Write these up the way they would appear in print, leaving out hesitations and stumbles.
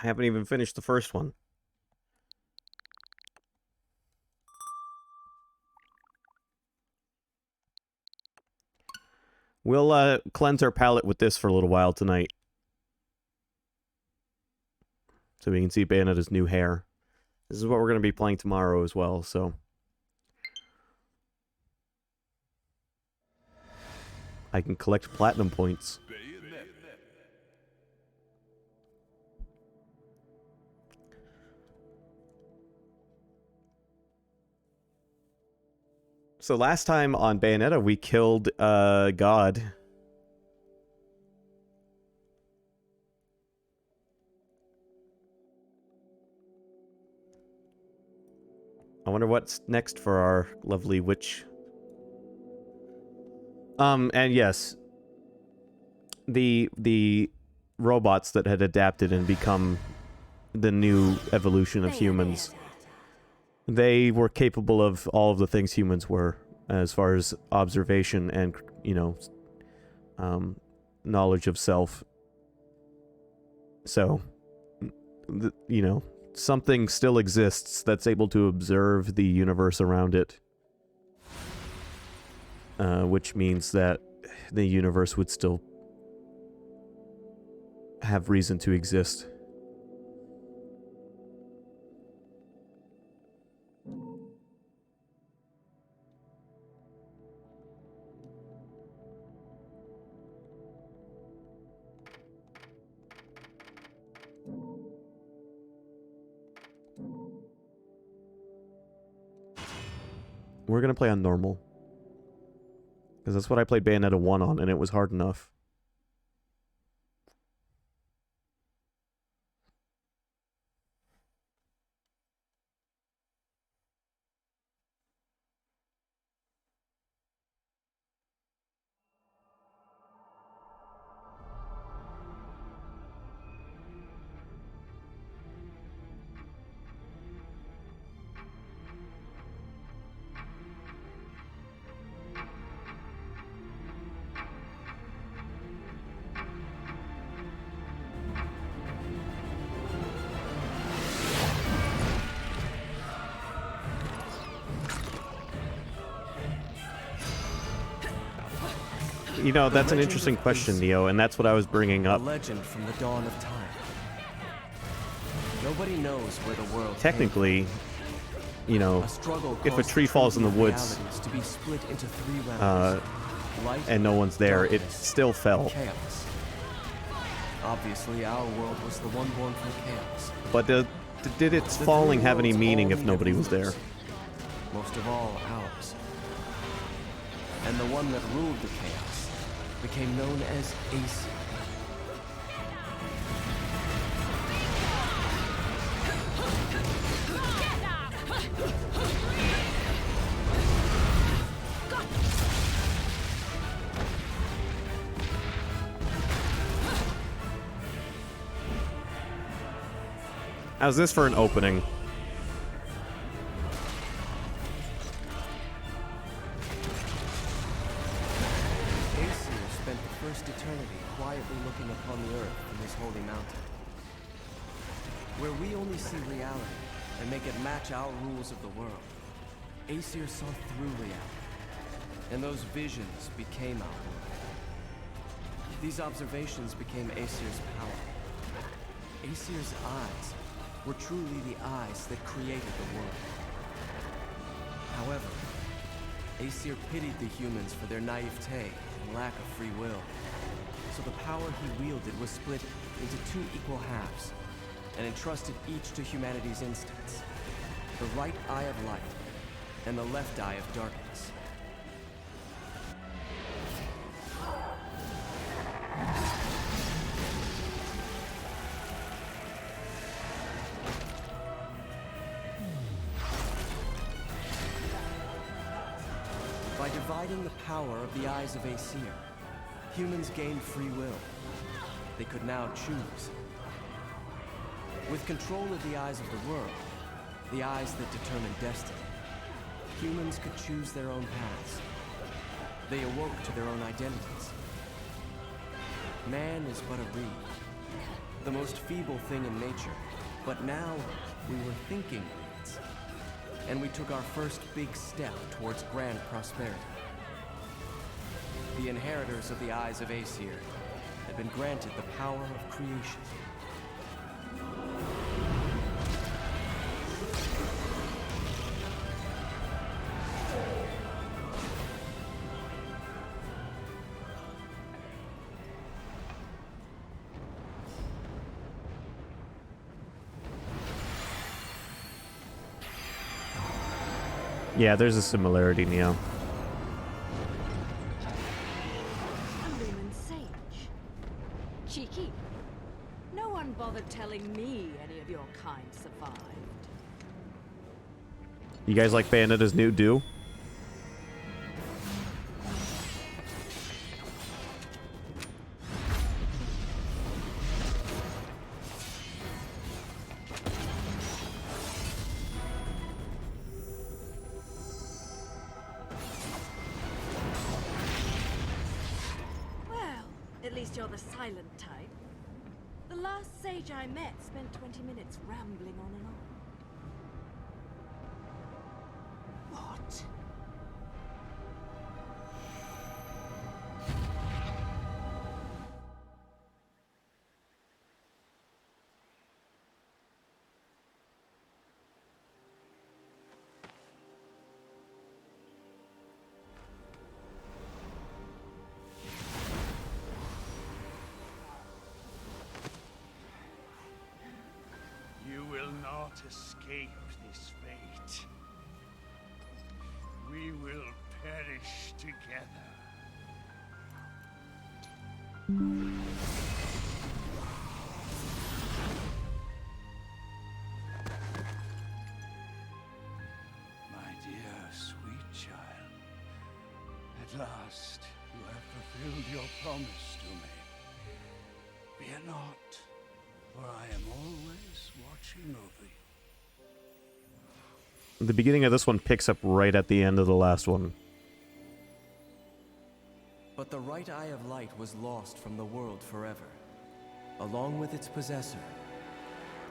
I haven't even finished the first one. We'll cleanse our palate with this for a little while tonight. So we can see Bayonetta's new hair. This is what we're going to be playing tomorrow as well, so... I can collect platinum points. So last time on Bayonetta, we killed, God. I wonder what's next for our lovely witch. And yes, the robots that had adapted and become the new evolution of humans, they were capable of all of the things humans were, as far as observation and, you know, knowledge of self. So, you know, something still exists that's able to observe the universe around it. Which means that the universe would still have reason to exist. We're gonna play on normal. Because that's what I played Bayonetta 1 on, and it was hard enough. You know, that's an interesting question, Neo, and that's what I was bringing up. A legend from the dawn of time. Nobody knows where the world Technically, you know, if a tree falls in the woods to be split into three realms, and no one's there, it still fell. Chaos. Obviously, our world was the one born from chaos. But did its falling have any meaning if nobody was there? Most of all, ours. And the one that ruled the chaos became known as Aesir. How's this for an opening? Aesir spent the first eternity quietly looking upon the earth from his holy mountain, where we only see reality and make it match our rules of the world. Aesir saw through reality, and those visions became our world. These observations became Aesir's power. Aesir's eyes were truly the eyes that created the world. However, Aesir pitied the humans for their naivete and lack of free will. So the power he wielded was split into two equal halves, and entrusted each to humanity's instincts. The right eye of light, and the left eye of darkness. By dividing the power of the eyes of Aesir, humans gained free will. They could now choose. With control of the eyes of the world, the eyes that determine destiny, humans could choose their own paths. They awoke to their own identities. Man is but a reed, the most feeble thing in nature. But now, we were thinking weeds. And we took our first big step towards grand prosperity. The inheritors of the Eyes of Aesir had been granted the power of creation. Yeah, there's a similarity, Neo. A lumen sage. Cheeky. No one bothered telling me any of your kind survived. You guys like Bayonetta's new do? At least you're the silent type. The last sage I met spent 20 minutes rambling on and on. What? You will not escape this fate. We will perish together. My dear, sweet child, at last you have fulfilled your promise to me. Fear not, for I am always watching over you. The beginning of this one picks up right at the end of the last one. But the right Eye of Light was lost from the world forever, along with its possessor,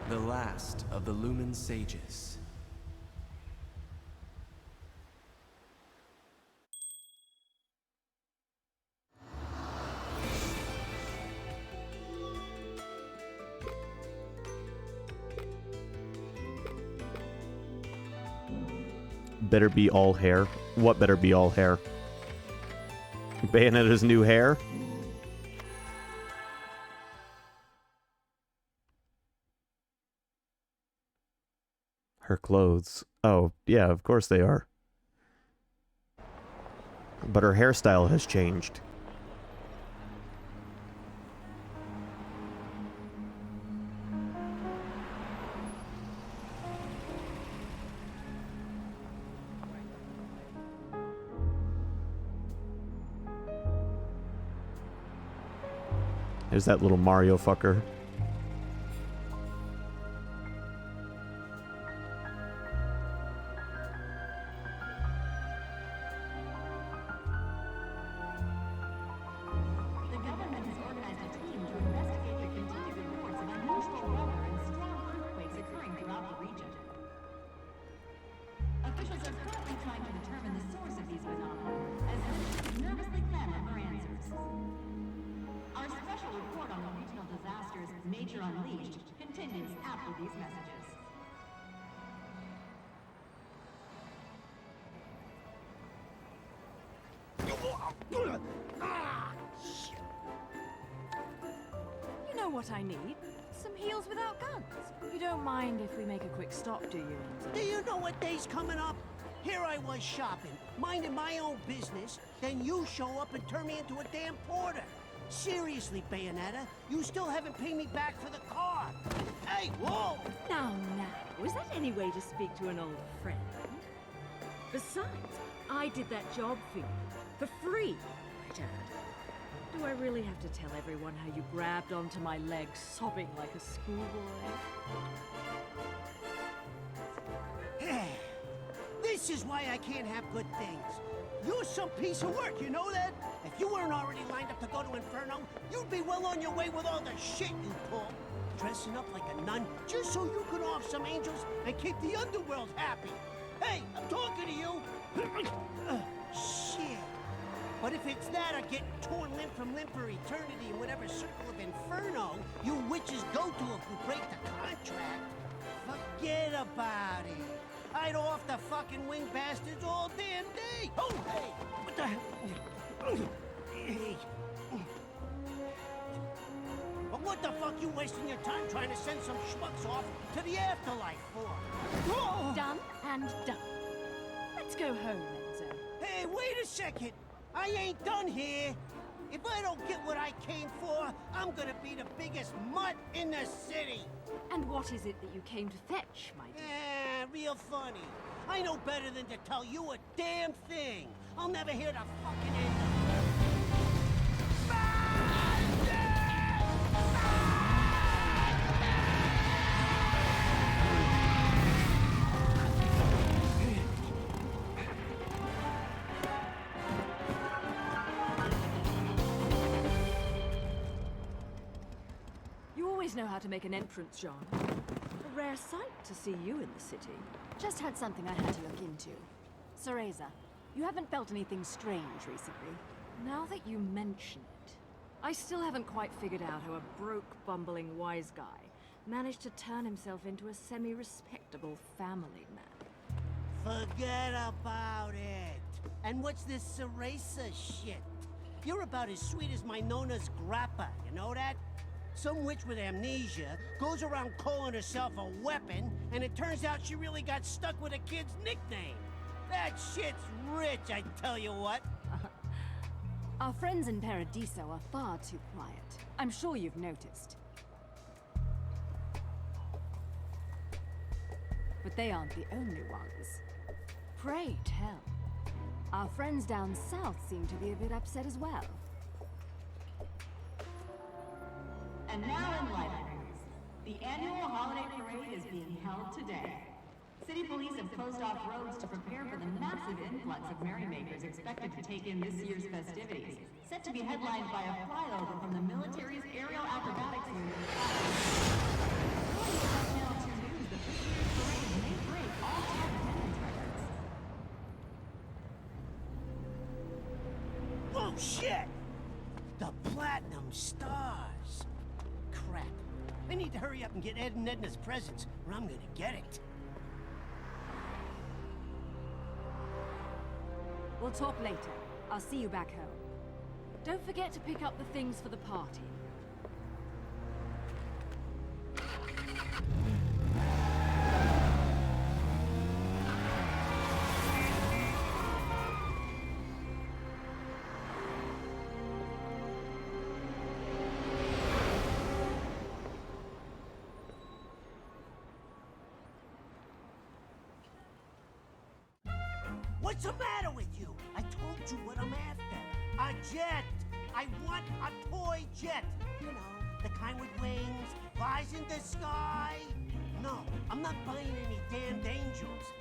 the last of the Lumen Sages. Better be all hair. What better be all hair? Bayonetta's new hair? Her clothes. Oh, yeah, of course they are. But her hairstyle has changed. There's that little Mario fucker. The government has organized a team to investigate the continued reports of unusual weather and strong earthquakes occurring throughout the region. Officials are currently trying to determine the source of these phenomena, as citizens nervously clamor for answers. Our special report on the regional disasters, Nature Unleashed, continues after these messages. You know what I need? Some heels without guns. You don't mind if we make a quick stop, do you? Do you know what day's coming up? Here I was shopping, minding my own business, then you show up and turn me into a damn porter. Seriously, Bayonetta, you still haven't paid me back for the car. Hey, whoa! Now, is that any way to speak to an old friend? Besides, I did that job for you. For free, might add. Do I really have to tell everyone how you grabbed onto my leg, sobbing like a schoolboy? This is why I can't have good things. You're some piece of work, you know that? If you weren't already lined up to go to Inferno, you'd be well on your way with all the shit you pull. Dressing up like a nun just so you can off some angels and keep the underworld happy. Hey, I'm talking to you. Shit. But if it's that or getting torn limb from limb for eternity in whatever circle of inferno you witches go to if you break the contract, forget about it. I'd off the fucking wing bastards all damn day. Oh, hey, what the hell? Hey. But what the fuck you wasting your time trying to send some schmucks off to the afterlife for? Oh. Done and done. Let's go home, Enzo. Hey, wait a second. I ain't done here. If I don't get what I came for, I'm gonna be the biggest mutt in the city. And what is it that you came to fetch, my dear? Real funny. I know better than to tell you a damn thing. I'll never hear the fucking end of it. You always know how to make an entrance, John. A rare sight to see you in the city. Just had something I had to look into. Cereza, you haven't felt anything strange recently? Now that you mention it, I still haven't quite figured out how a broke, bumbling wise guy managed to turn himself into a semi-respectable family man. Forget about it. And what's this Cereza shit? You're about as sweet as my Nona's grappa, you know that? Some witch with amnesia goes around calling herself a weapon, and it turns out she really got stuck with a kid's nickname. That shit's rich, I tell you what. Our friends in Paradiso are far too quiet. I'm sure you've noticed. But they aren't the only ones. Pray tell. Our friends down south seem to be a bit upset as well. And now in life news, the annual holiday parade is being held today. City police have closed off roads to prepare for the massive influx of merrymakers expected to take in this year's festivities, set to be headlined by a flyover from the military's aerial acrobatics unit. According to Channel 2 News, the this year's parade may break all time attendance records. Whoa, shit! The Platinum Stars. Crap. I need to hurry up and get Ed and Edna's presents, or I'm gonna get it. We'll talk later. I'll see you back home. Don't forget to pick up the things for the party. What's the matter with you? I told you what I'm after. A jet! I want a toy jet! You know, the kind with wings, flies in the sky. No, I'm not buying any damned angels.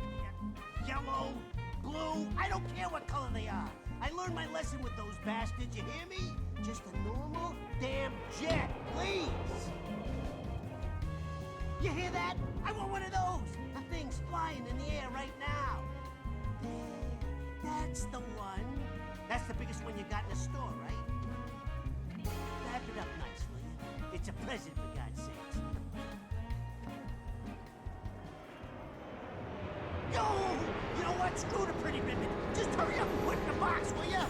Yellow, blue, I don't care what color they are. I learned my lesson with those bastards, you hear me? Just a normal damn jet, please! You hear that? I want one of those! The thing's flying in the air right now. That's the one. That's the biggest one you got in the store, right? Wrap it up nice, will you? It's a present, for God's sakes. Yo! You know what? Screw the pretty ribbon. Just hurry up and put it in the box, will you?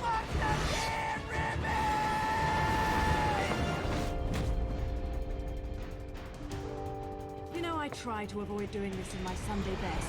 Fuck the damn ribbon! You know, I try to avoid doing this in my Sunday best.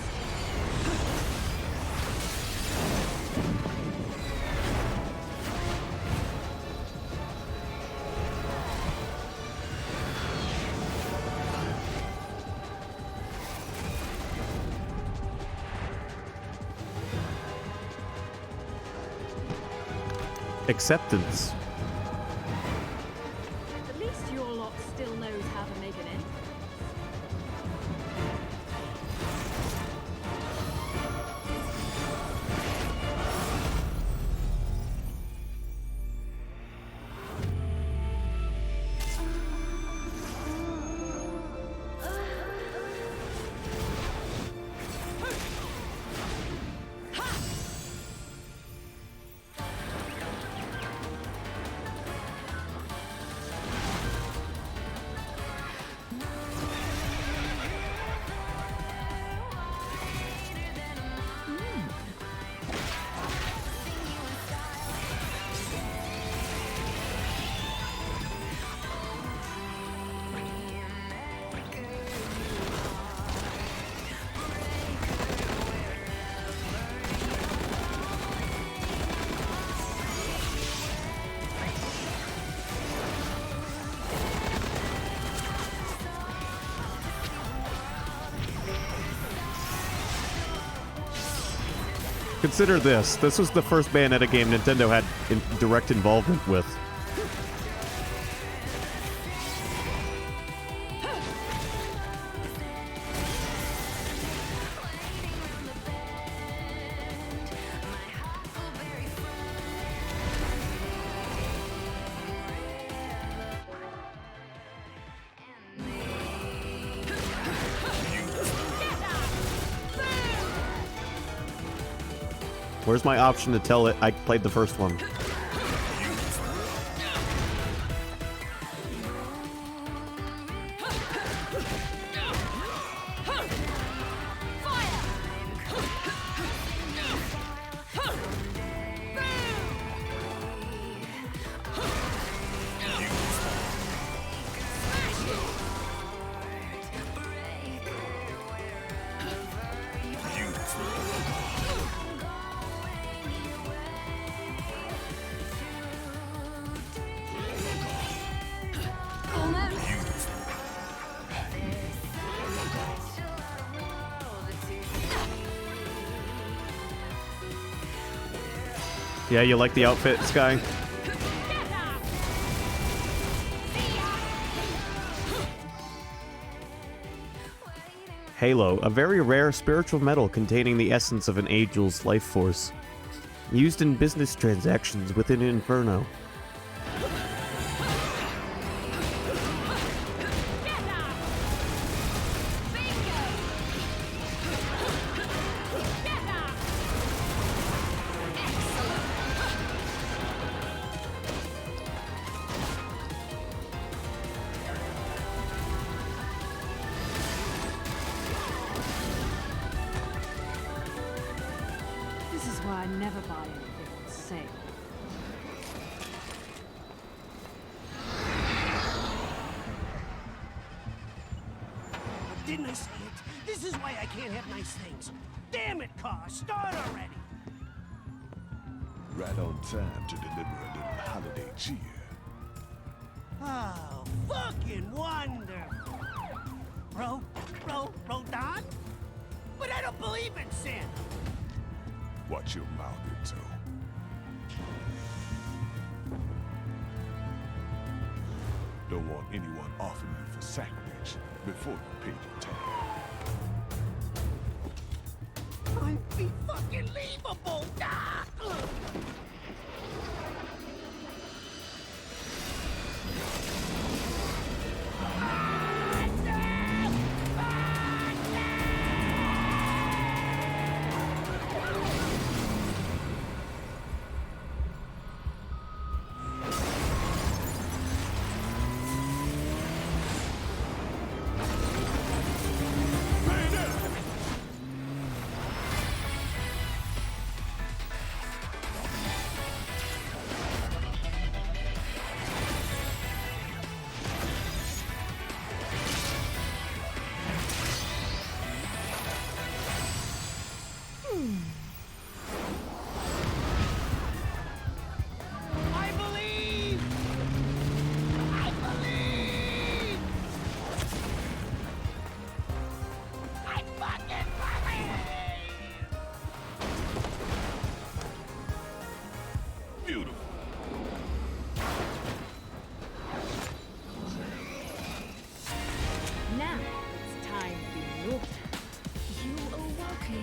Acceptance. At least your lot still knows how to make an entrance. Consider this. This was the first Bayonetta game Nintendo had direct involvement with. Where's my option to tell it I played the first one? Yeah, you like the outfit, Sky? Halo, a very rare spiritual metal containing the essence of an angel's life force. Used in business transactions within Inferno. This is why I never buy anything on sale. Didn't I say it? This is why I can't have nice things. Damn it, car, start already. Right on time to deliver a little holiday cheer. Oh, fucking wonderful. Don? But I don't believe in Santa. Watch your mouth, Itto. Don't want anyone offering you for sacrilege before you pay your tab. Unbelievable! Ah! Ugh. I believe! I believe! I fucking believe! Beautiful. Now it's time for your turn. You awoke me.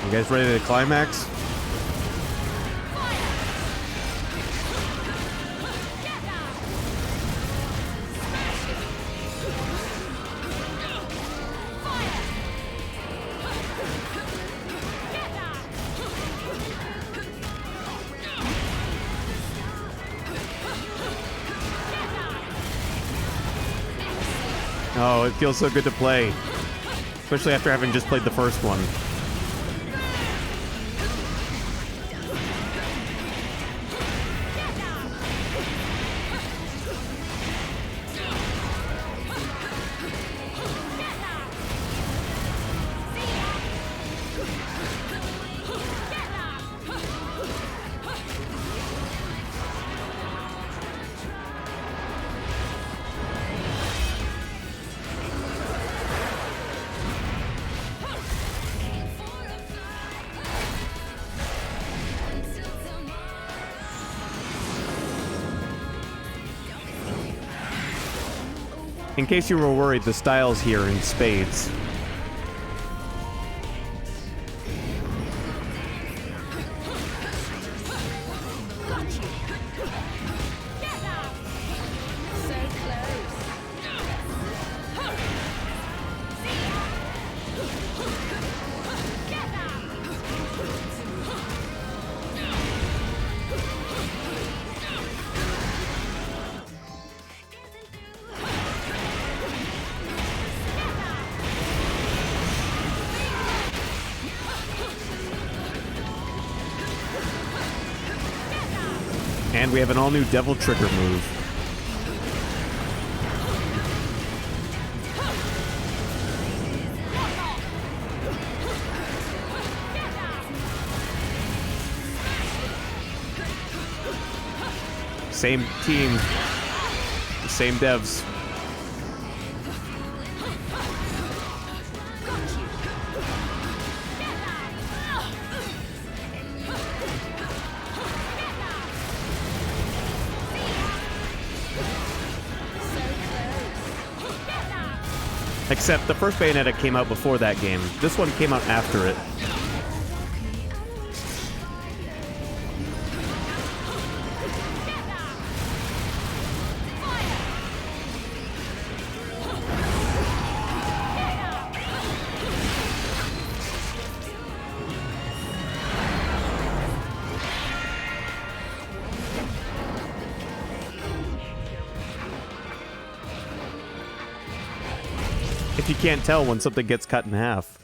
You guys ready to climax? Oh, it feels so good to play. Especially after having just played the first one. In case you were worried, the style's here in spades. And we have an all-new Devil Trigger move. Same team, same devs. Except the first Bayonetta came out before that game. This one came out after it. If you can't tell when something gets cut in half.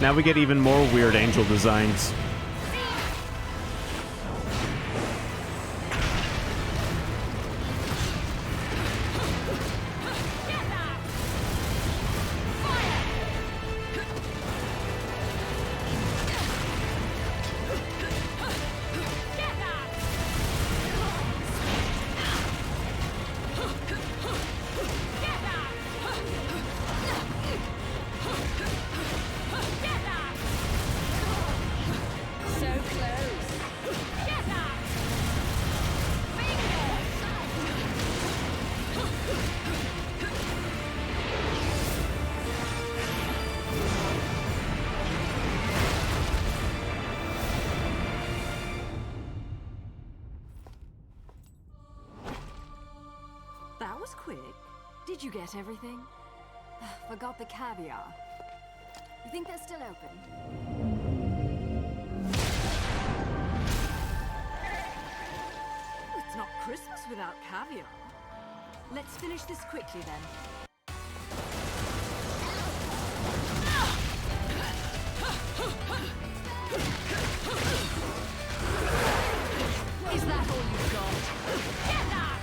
Now we get even more weird angel designs. That was quick. Did you get everything? Forgot the caviar. You think they're still open? It's not Christmas without caviar. Let's finish this quickly then. Is that all you've got? Get that!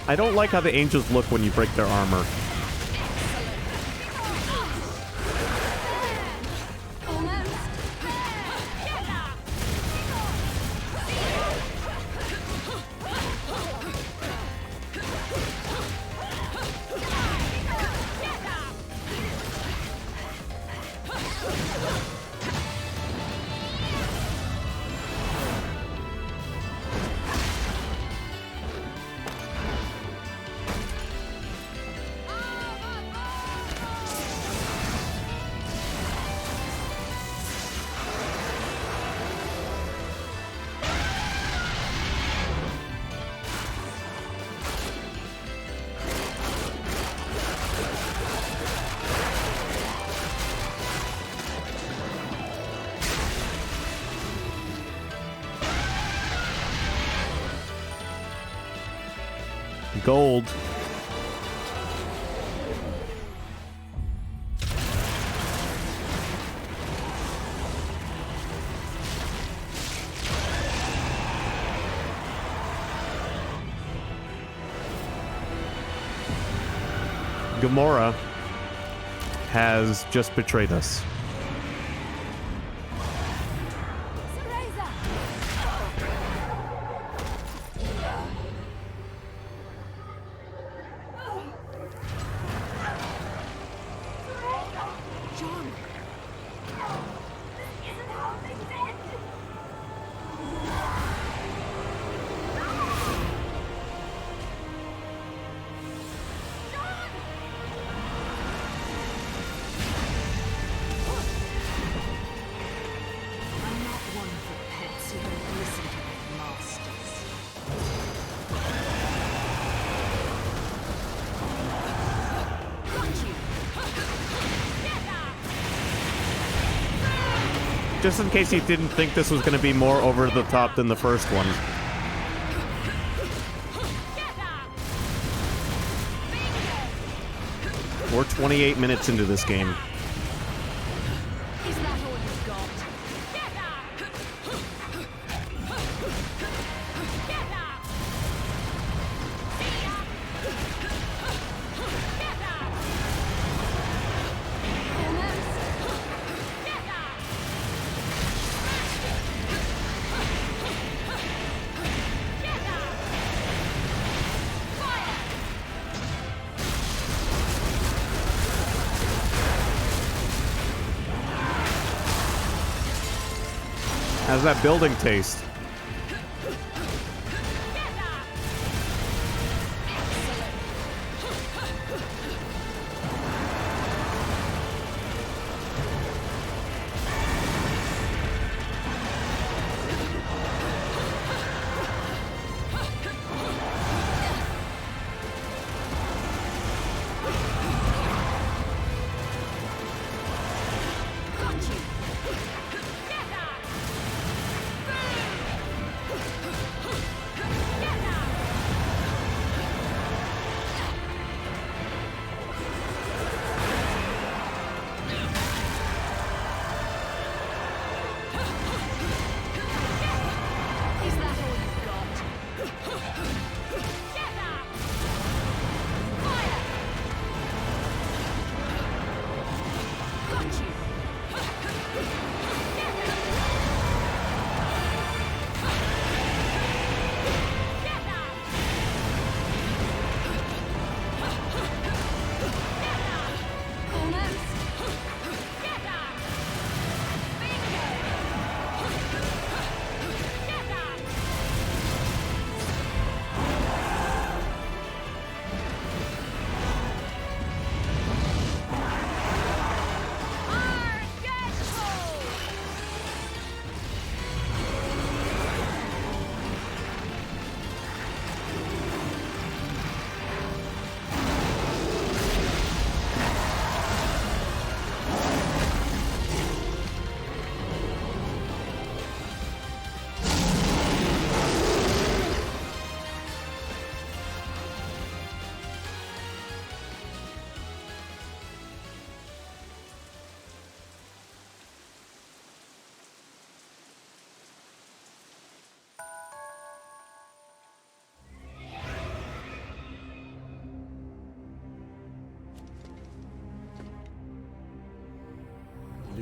I don't like how the angels look when you break their armor. gold. Gamora has just betrayed us. Just in case you didn't think this was going to be more over the top than the first one. We're 28 minutes into this game. How's that building taste?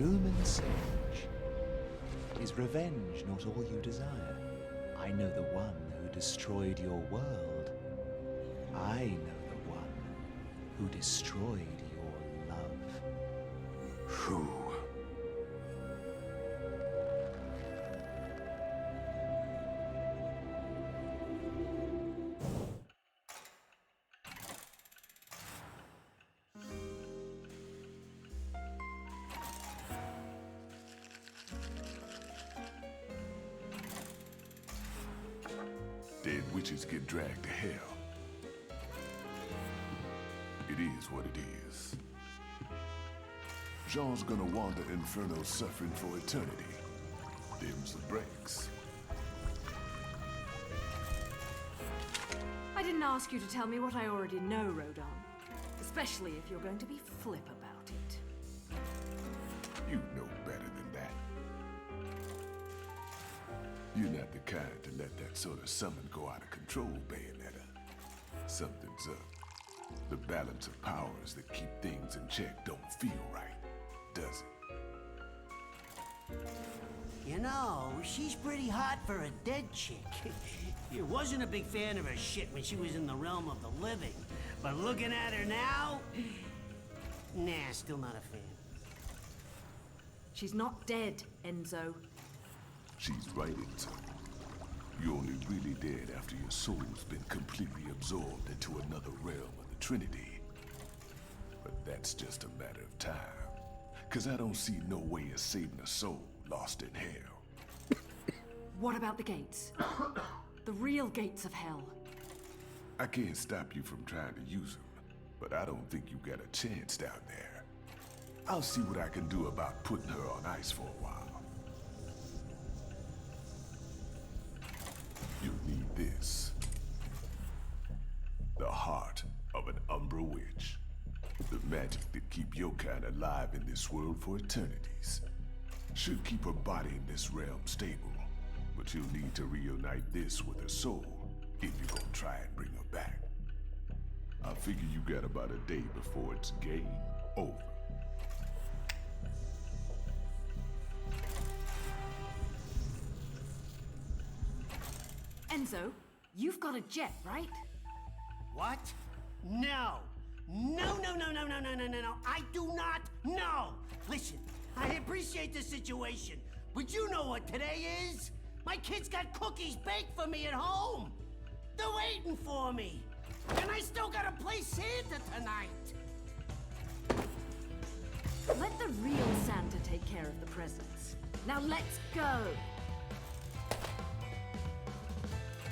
Lumen Sage. Is revenge not all you desire? I know the one who destroyed your world. I know the one who destroyed your love. Who? Dead witches get dragged to hell. It is what it is. Jean's gonna wander Inferno suffering for eternity. Them's the breaks. I didn't ask you to tell me what I already know, Rodon. Especially if you're going to be flip about it. You know better than that. You're not the kind to let that sort of summon go out of control, Bayonetta. Something's up. The balance of powers that keep things in check don't feel right, does it? You know, she's pretty hot for a dead chick. You wasn't a big fan of her shit when she was in the realm of the living. But looking at her now... Nah, still not a fan. She's not dead, Enzo. She's right, Enzo. You're only really dead after your soul's been completely absorbed into another realm of the Trinity. But that's just a matter of time. 'Cause I don't see no way of saving a soul lost in hell. What about the gates? The real gates of hell. I can't stop you from trying to use them, but I don't think you got a chance down there. I'll see what I can do about putting her on ice for a while. You'll need this. The heart of an Umbra witch. The magic that keep your kind alive in this world for eternities. Should keep her body in this realm stable, but you'll need to reunite this with her soul if you're gonna try and bring her back. I figure you got about a day before it's game over. Enzo, you've got a jet, right? What? No. No, no, no, no, no, no, no, no, no. I do not know. Listen, I appreciate the situation, but you know what today is? My kids got cookies baked for me at home. They're waiting for me. And I still gotta play Santa tonight. Let the real Santa take care of the presents. Now let's go.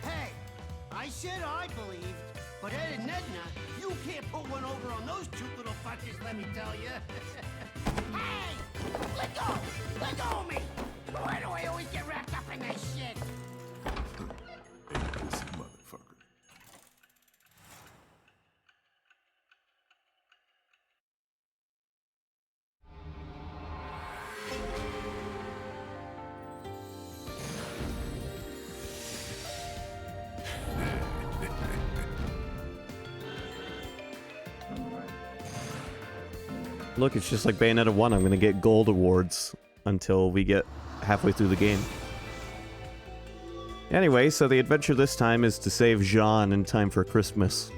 Hey, I said I believed, but Ed and Edna, you can't put one over on those two little fuckers, let me tell you. Hey! Let go! Let go of me! Why do I always get wrapped up in this shit? This motherfucker. Look, it's just like Bayonetta 1. I'm gonna get gold awards until we get halfway through the game. Anyway, so the adventure this time is to save Jean in time for Christmas.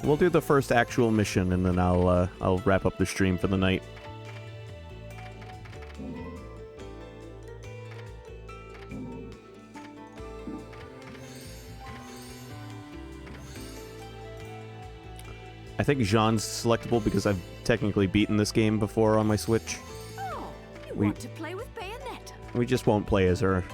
We'll do the first actual mission, and then I'll wrap up the stream for the night. I think Jean's selectable because I've technically beaten this game before on my Switch. Oh, you want to play with Bayonetta? We just won't play as her.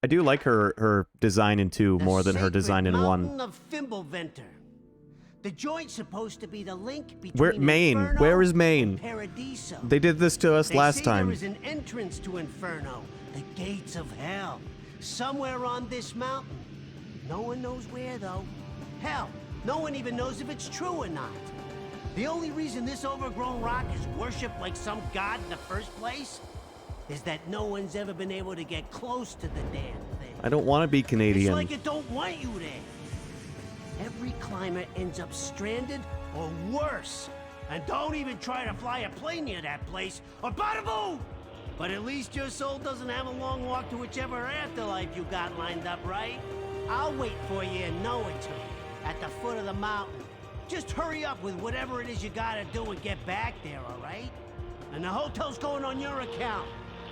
I do like her design in 2 more than her design in 1. Mountain of Thimbleventer. The joint's supposed to be the link between Where Maine? Inferno Where is Maine? and Paradiso. They did this to us last time. There is an entrance to Inferno, the gates of hell, somewhere on this mountain. No one knows where, though. Hell, no one even knows if it's true or not. The only reason this overgrown rock is worshipped like some god in the first place is that no one's ever been able to get close to the damn thing. I don't want to be Canadian. It's like it don't want you there. Every climber ends up stranded or worse. And don't even try to fly a plane near that place, or bada boom! But at least your soul doesn't have a long walk to whichever afterlife you got lined up, right? I'll wait for you in Noaton, at the foot of the mountain. Just hurry up with whatever it is you gotta do and get back there, all right? And the hotel's going on your account.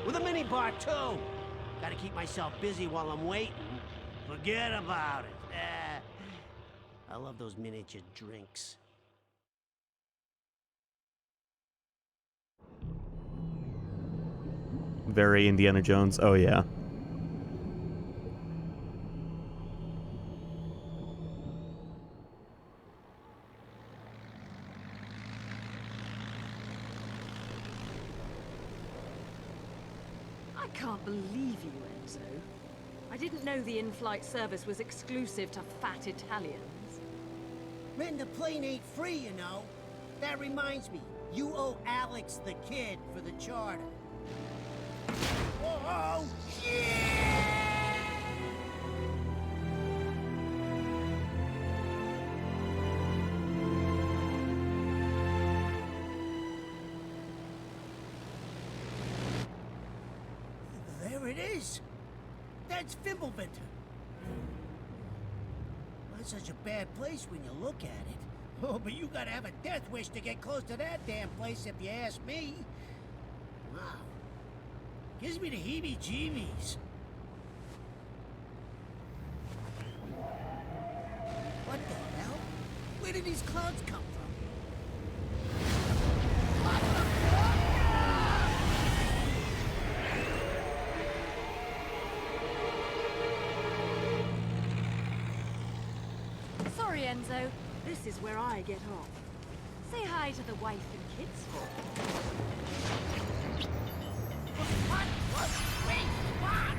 With a minibar, too. Gotta keep myself busy while I'm waiting. Forget about it. I love those miniature drinks. Very Indiana Jones. Oh, yeah. I can't believe you, Enzo. I didn't know the in-flight service was exclusive to fat Italians. Renting the plane ain't free, you know. That reminds me, you owe Alex the kid for the charter. Whoa! Yeah! There it is. That's Fimbleventer. Not such a bad place when you look at it. Oh, but you gotta have a death wish to get close to that damn place if you ask me. Wow. Gives me the heebie-jeebies. What the hell? Where did these clouds come from? Sorry, Enzo. This is where I get off. Say hi to the wife and kids for me. What? Wait, what?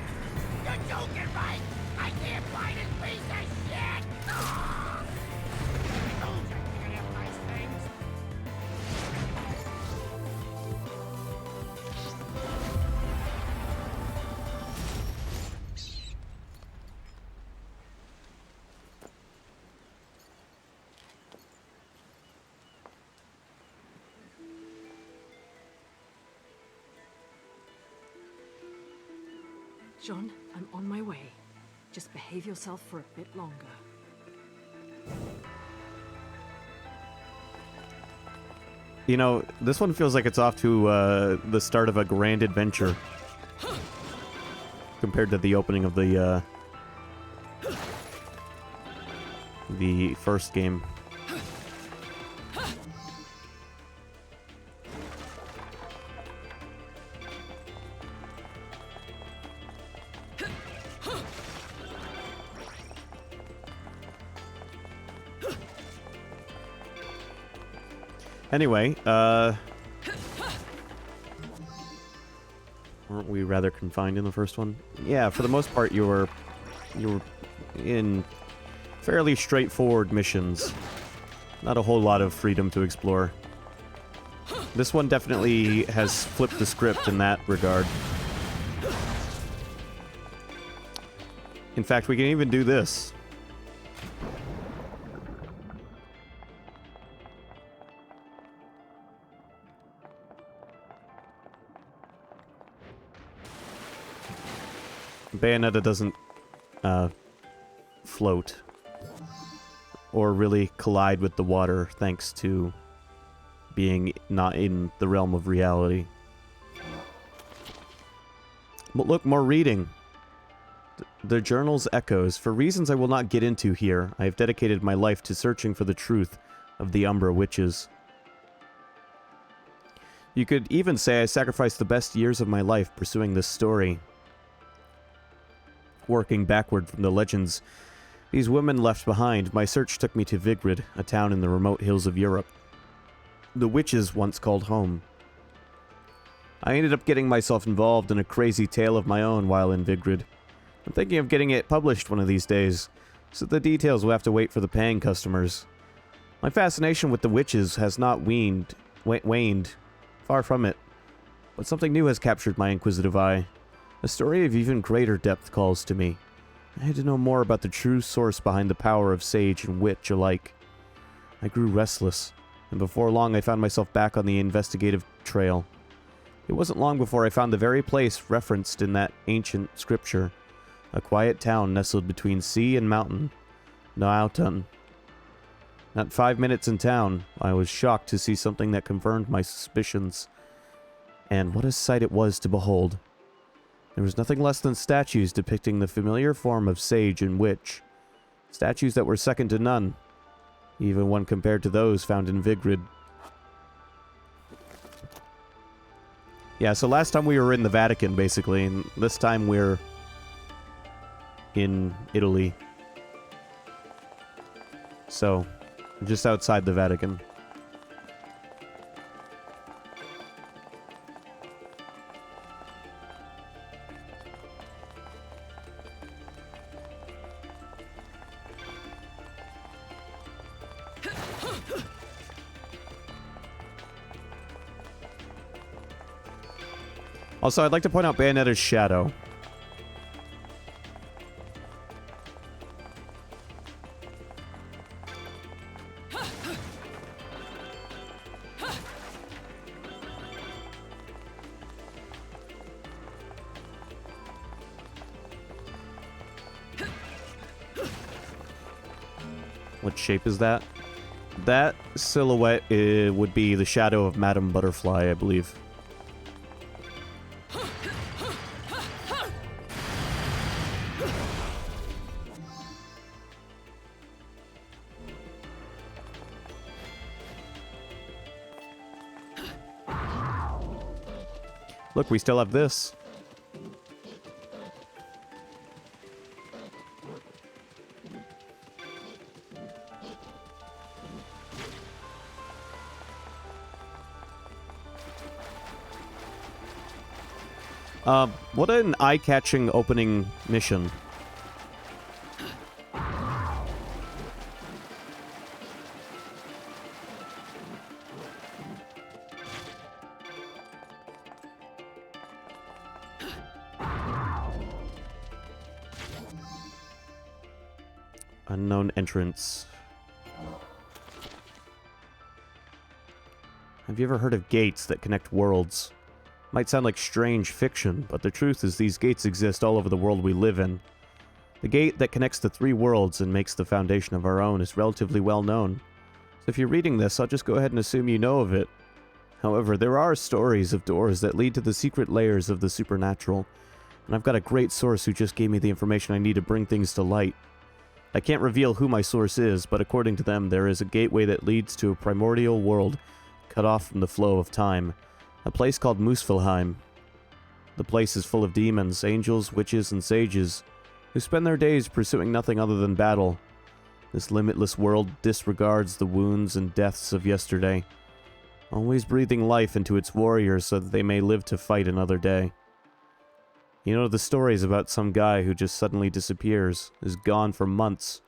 You're joking, right? I can't find this piece of shit! Ah! I told you I can't have nice things. John, I'm on my way. Just behave yourself for a bit longer. You know, this one feels like it's off to the start of a grand adventure compared to the opening of the first game. Anyway, weren't we rather confined in the first one? Yeah, for the most part you were in fairly straightforward missions. Not a whole lot of freedom to explore. This one definitely has flipped the script in that regard. In fact, we can even do this. Bayonetta doesn't float or really collide with the water thanks to being not in the realm of reality. But look, more reading. The journal's echoes. For reasons I will not get into here, I have dedicated my life to searching for the truth of the Umbra witches. You could even say I sacrificed the best years of my life pursuing this story. Working backward from the legends these women left behind, my search took me to Vigrid, a town in the remote hills of Europe. The witches once called home. I ended up getting myself involved in a crazy tale of my own while in Vigrid. I'm thinking of getting it published one of these days, so the details will have to wait for the paying customers. My fascination with the witches has not waned. Far from it. But something new has captured my inquisitive eye. A story of even greater depth calls to me. I had to know more about the true source behind the power of sage and witch alike. I grew restless, and before long I found myself back on the investigative trail. It wasn't long before I found the very place referenced in that ancient scripture, a quiet town nestled between sea and mountain, Nautun. Not 5 minutes in town, I was shocked to see something that confirmed my suspicions. And what a sight it was to behold. There was nothing less than statues depicting the familiar form of sage and witch. Statues that were second to none, even when compared to those found in Vigrid. Yeah, so last time we were in the Vatican, basically, and this time we're in Italy. So, just outside the Vatican. Also, I'd like to point out Bayonetta's shadow. What shape is that? That silhouette would be the shadow of Madame Butterfly, I believe. Look, we still have this. What an eye-catching opening mission. Unknown entrance. Have you ever heard of gates that connect worlds? Might sound like strange fiction, but the truth is these gates exist all over the world we live in. The gate that connects the three worlds and makes the foundation of our own is relatively well known. So if you're reading this, I'll just go ahead and assume you know of it. However, there are stories of doors that lead to the secret layers of the supernatural, and I've got a great source who just gave me the information I need to bring things to light. I can't reveal who my source is, but according to them, there is a gateway that leads to a primordial world cut off from the flow of time. A place called Muspelheim. The place is full of demons, angels, witches, and sages, who spend their days pursuing nothing other than battle. This limitless world disregards the wounds and deaths of yesterday, always breathing life into its warriors so that they may live to fight another day. You know the stories about some guy who just suddenly disappears, is gone for months,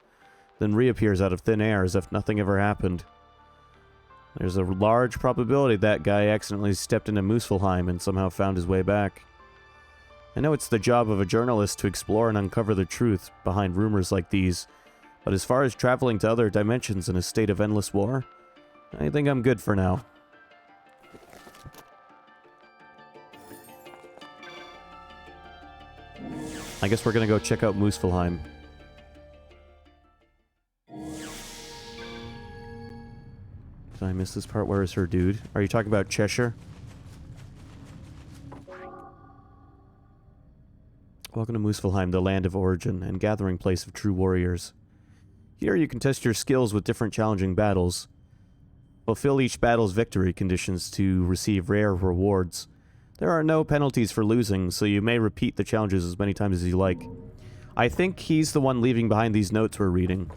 then reappears out of thin air as if nothing ever happened. There's a large probability that guy accidentally stepped into Muspelheim and somehow found his way back. I know it's the job of a journalist to explore and uncover the truth behind rumors like these, but as far as traveling to other dimensions in a state of endless war, I think I'm good for now. I guess we're gonna go check out Muspelheim. Did I miss this part? Where is her dude? Are you talking about Cheshire? Welcome to Muspelheim, the land of origin and gathering place of true warriors. Here you can test your skills with different challenging battles. Fulfill each battle's victory conditions to receive rare rewards. There are no penalties for losing, so you may repeat the challenges as many times as you like. I think he's the one leaving behind these notes we're reading.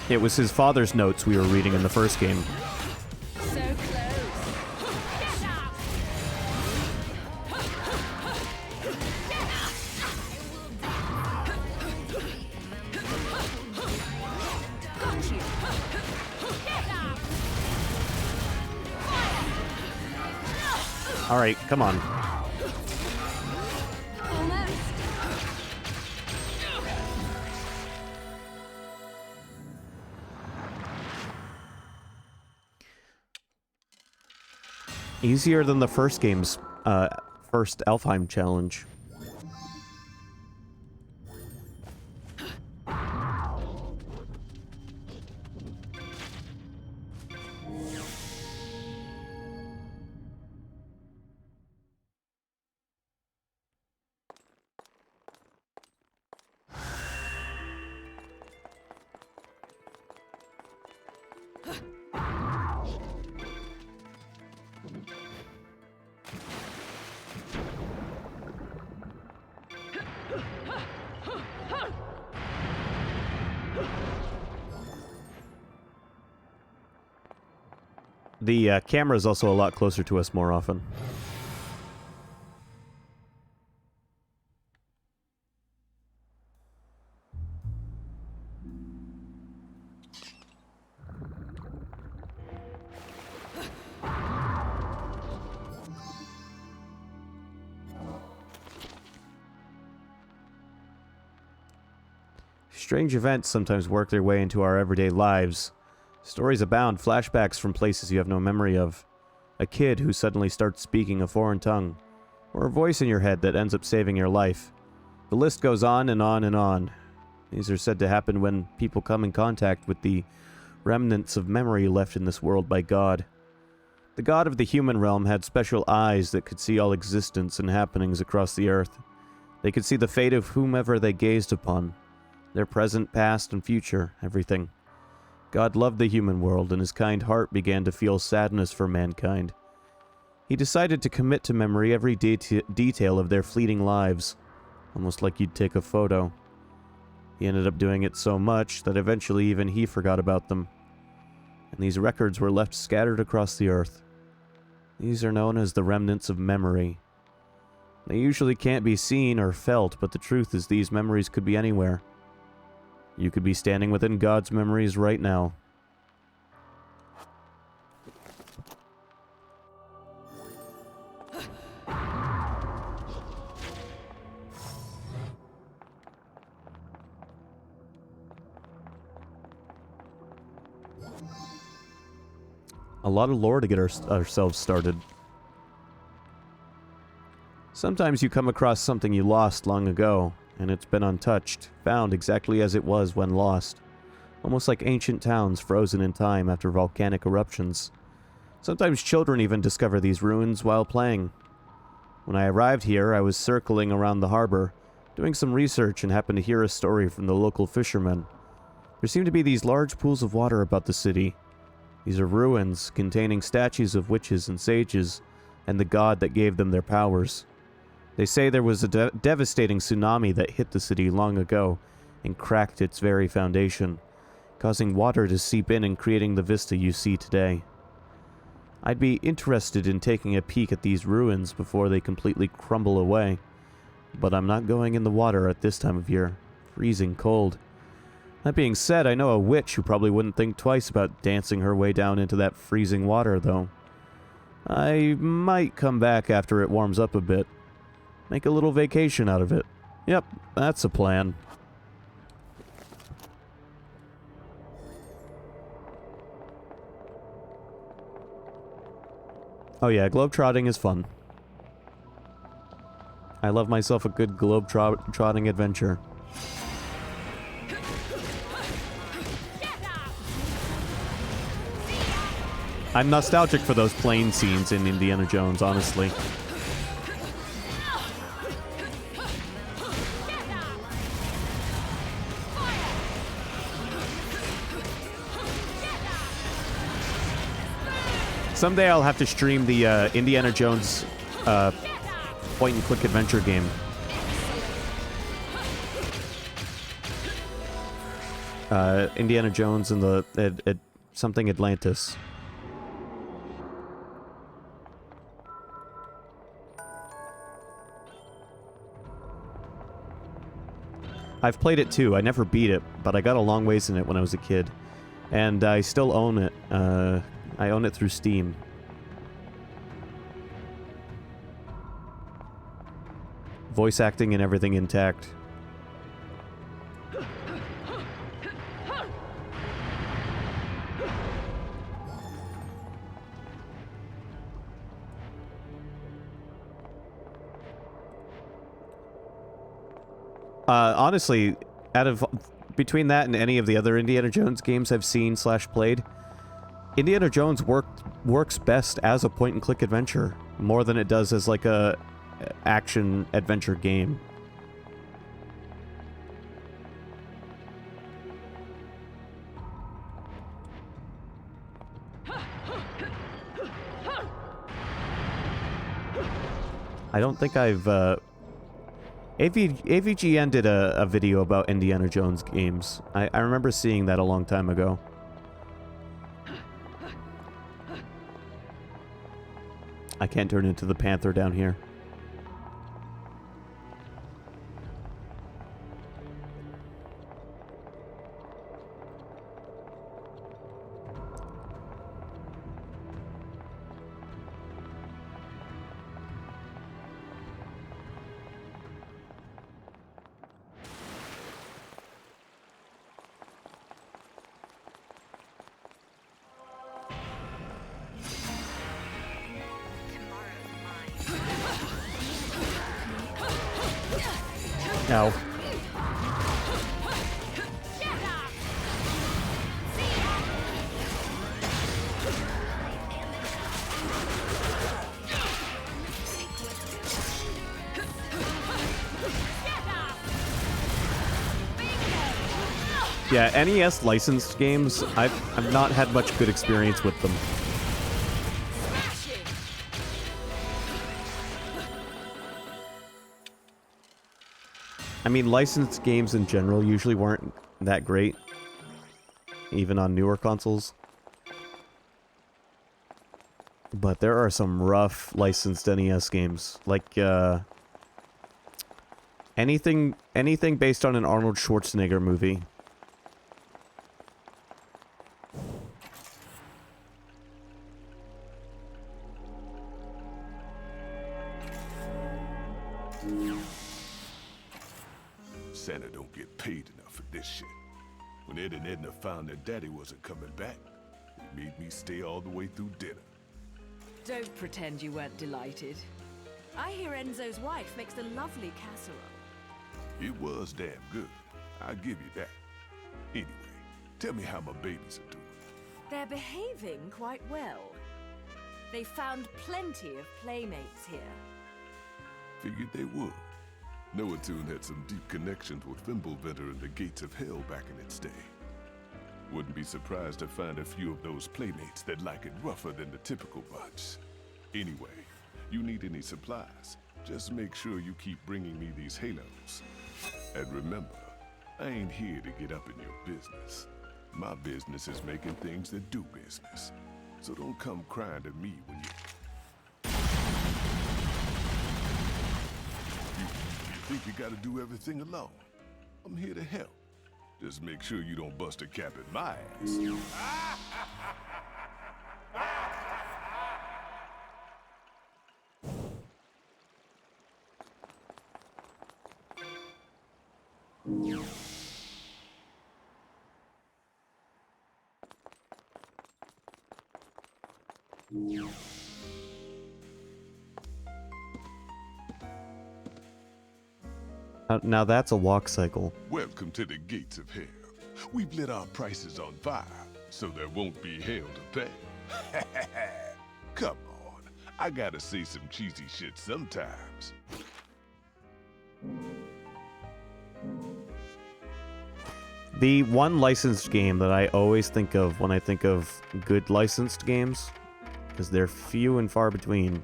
It was his father's notes we were reading in the first game. So close. Got you. Alright, come on. Almost. Easier than the first game's, first Alfheim challenge. The camera is also a lot closer to us more often. Strange events sometimes work their way into our everyday lives. Stories abound, flashbacks from places you have no memory of. A kid who suddenly starts speaking a foreign tongue. Or a voice in your head that ends up saving your life. The list goes on and on and on. These are said to happen when people come in contact with the remnants of memory left in this world by God. The God of the human realm had special eyes that could see all existence and happenings across the earth. They could see the fate of whomever they gazed upon. Their present, past, and future, everything. God loved the human world, and his kind heart began to feel sadness for mankind. He decided to commit to memory every detail of their fleeting lives, almost like you'd take a photo. He ended up doing it so much that eventually even he forgot about them. And these records were left scattered across the earth. These are known as the remnants of memory. They usually can't be seen or felt, but the truth is these memories could be anywhere. You could be standing within God's memories right now. A lot of lore to get ourselves started. Sometimes you come across something you lost long ago, and it's been untouched, found exactly as it was when lost. Almost like ancient towns frozen in time after volcanic eruptions. Sometimes children even discover these ruins while playing. When I arrived here, I was circling around the harbor, doing some research, and happened to hear a story from the local fishermen. There seem to be these large pools of water about the city. These are ruins containing statues of witches and sages, and the god that gave them their powers. They say there was a devastating tsunami that hit the city long ago and cracked its very foundation, causing water to seep in and creating the vista you see today. I'd be interested in taking a peek at these ruins before they completely crumble away, but I'm not going in the water at this time of year. Freezing cold. That being said, I know a witch who probably wouldn't think twice about dancing her way down into that freezing water, though. I might come back after it warms up a bit. Make a little vacation out of it. Yep, that's a plan. Oh yeah, globetrotting is fun. I love myself a good globe-trotting adventure. I'm nostalgic for those plane scenes in Indiana Jones, honestly. Someday I'll have to stream the Indiana Jones point-and-click adventure game. Indiana Jones and the something Atlantis. I've played it too. I never beat it, but I got a long ways in it when I was a kid. And I still own it. I own it through Steam. Voice acting and everything intact. Honestly, between that and any of the other Indiana Jones games I've seen / played, Indiana Jones works best as a point-and-click adventure, more than it does as like a action-adventure game. I don't think I've... AVGN did a video about Indiana Jones games. I remember seeing that a long time ago. I can't turn into the panther down here. No. Yeah, NES licensed games, I've not had much good experience with them. I mean, licensed games in general usually weren't that great, even on newer consoles. But there are some rough licensed NES games, like anything based on an Arnold Schwarzenegger movie. Santa don't get paid enough for this shit. When Ed and Edna found their daddy wasn't coming back, they made me stay all the way through dinner. Don't pretend you weren't delighted. I hear Enzo's wife makes a lovely casserole. It was damn good. I'll give you that. Anyway, tell me how my babies are doing. They're behaving quite well. They found plenty of playmates here. Figured they would. Noatoon had some deep connections with Fimbulventer and the Gates of Hell back in its day. Wouldn't be surprised to find a few of those playmates that like it rougher than the typical bunch. Anyway, you need any supplies, just make sure you keep bringing me these halos. And remember, I ain't here to get up in your business. My business is making things that do business. So don't come crying to me when you think you gotta do everything alone. I'm here to help. Just make sure you don't bust a cap at my ass. Now that's a walk cycle. Welcome to the Gates of Hell. We've lit our prices on fire, so there won't be hell to pay. Come on, I gotta say some cheesy shit sometimes. The one licensed game that I always think of when I think of good licensed games, because they're few and far between,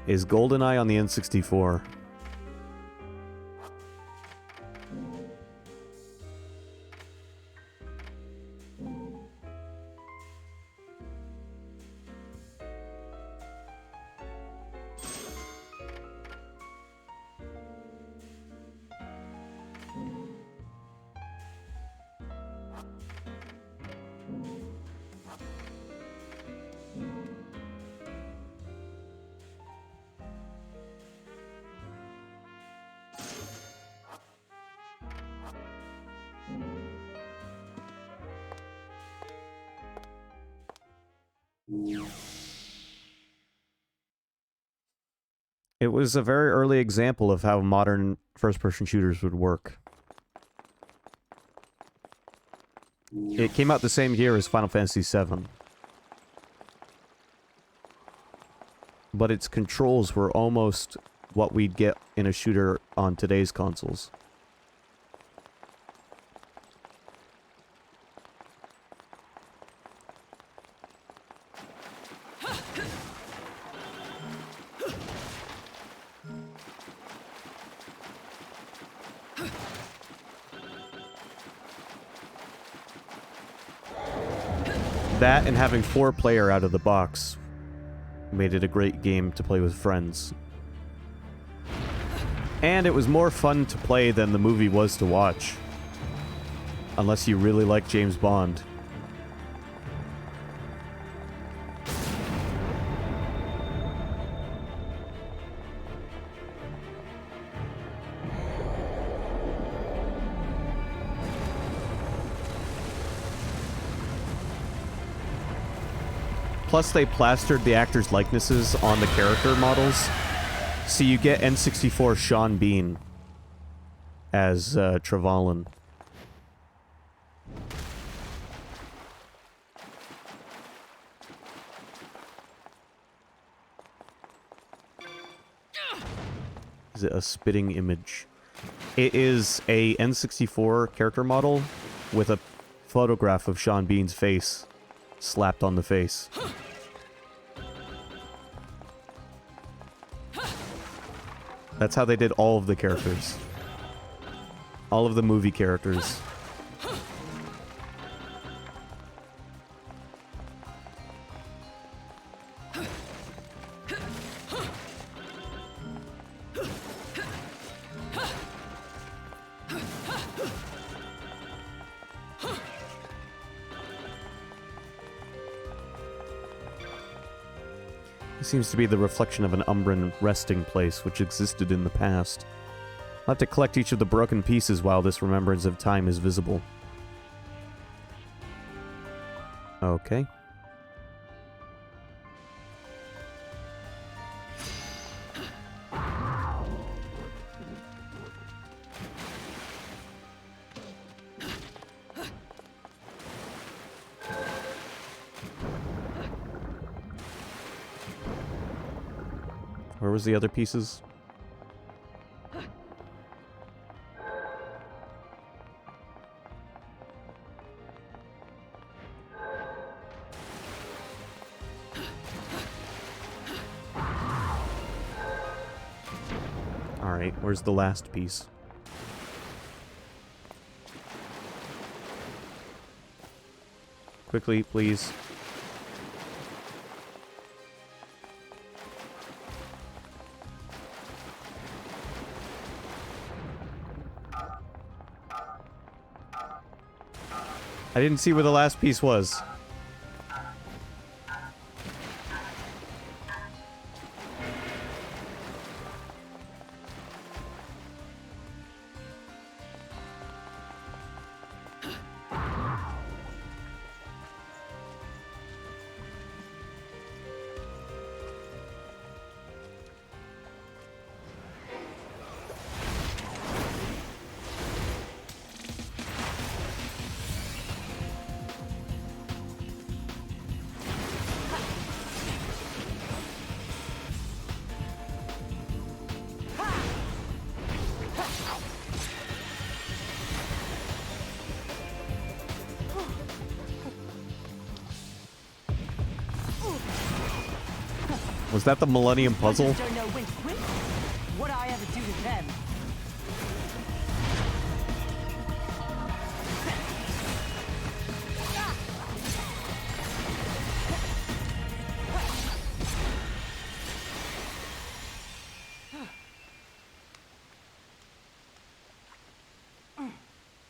is GoldenEye on the N64. It was a very early example of how modern first-person shooters would work. It came out the same year as Final Fantasy VII. But its controls were almost what we'd get in a shooter on today's consoles. That and having 4-player out of the box Made it a great game to play with friends. And it was more fun to play than the movie was to watch. Unless you really like James Bond. Plus, they plastered the actors' likenesses on the character models. So you get N64 Sean Bean as Trevelyan. Is it a spitting image? It is a N64 character model with a photograph of Sean Bean's face slapped on the face. That's how they did all of the characters. All of the movie characters. Seems to be the reflection of an Umbran resting place which existed in the past. I'll have to collect each of the broken pieces while this remembrance of time is visible. Okay. Where was the other pieces? Alright, where's the last piece? Quickly, please. I didn't see where the last piece was. Was that the Millennium Puzzle? Don't know when to quit. What I ever do to them?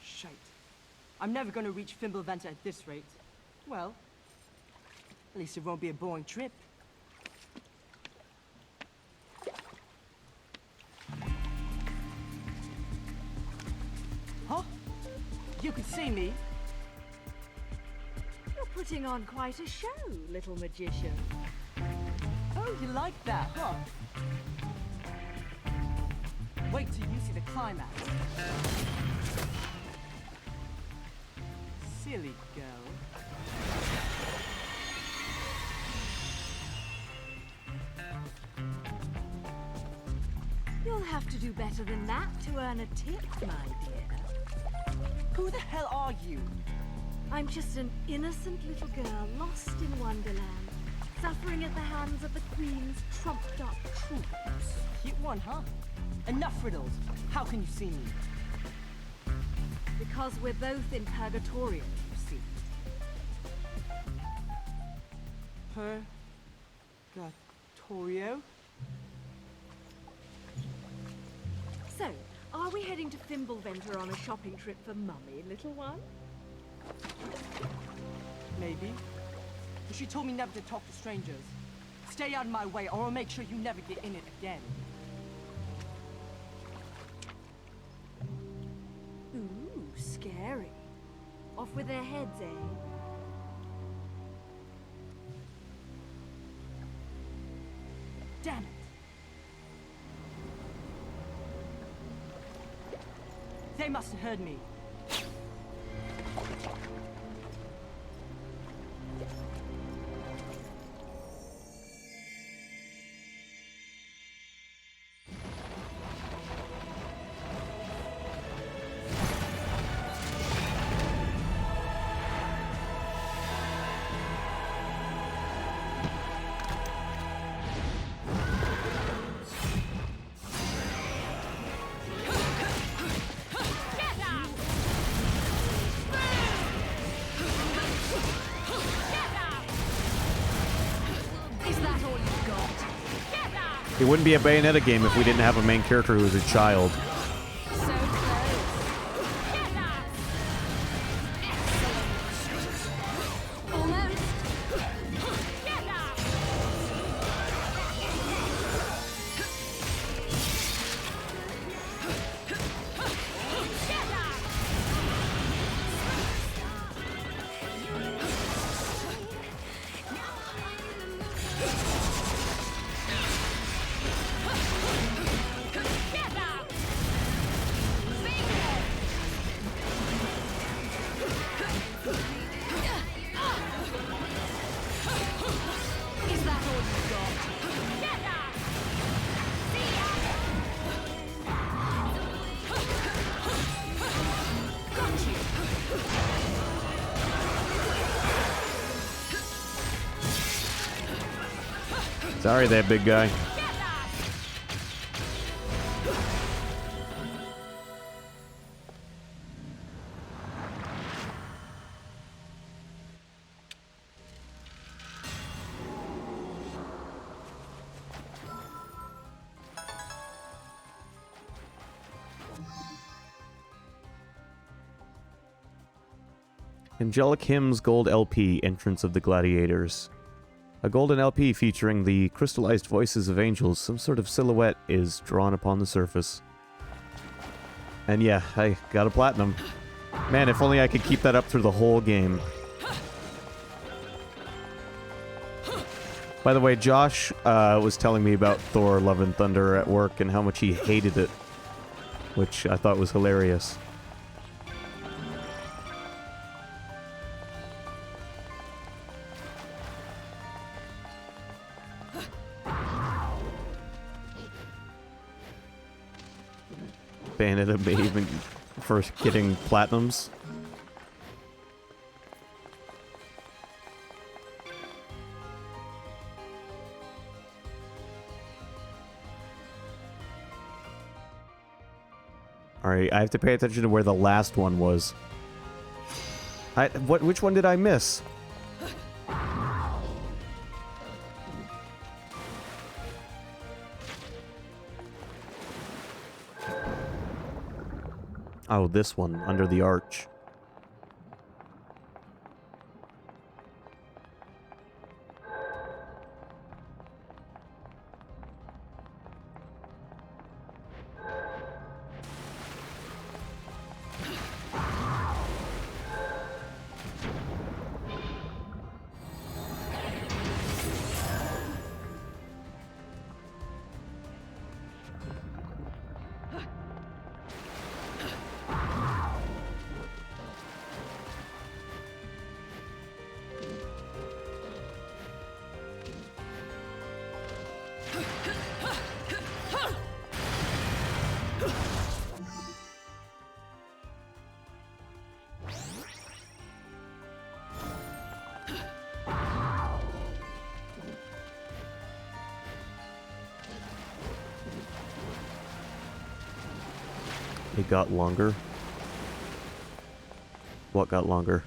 Shite. I'm never gonna reach Fimbulventa at this rate. Well, at least it won't be a boring trip. Huh? You could see me. You're putting on quite a show, little magician. Oh, you like that, huh? Wait till you see the climax. Silly girl. You'll have to do better than that to earn a tip, my dear. Who the hell are you? I'm just an innocent little girl lost in Wonderland, suffering at the hands of the Queen's trumped-up troops. Cute one, huh? Enough riddles. How can you see me? Because we're both in Purgatorio, you see. Torio. So, are we heading to Fimbulventer on a shopping trip for Mummy, little one? Maybe. But she told me never to talk to strangers. Stay out of my way, or I'll make sure you never get in it again. Ooh, scary. Off with their heads, eh? Damn it! They must have heard me. It wouldn't be a Bayonetta game if we didn't have a main character who was a child. Sorry there, big guy. Angelic Hymns Gold LP, Entrance of the Gladiators. A golden LP featuring the crystallized voices of angels. Some sort of silhouette is drawn upon the surface. And yeah, I got a platinum. Man, if only I could keep that up through the whole game. By the way, Josh was telling me about Thor Love and Thunder at work and how much he hated it, which I thought was hilarious. Bayonetta may even first getting platinums. Alright, I have to pay attention to where the last one was. Which one did I miss? Oh, this one, under the arch. It got longer. What got longer?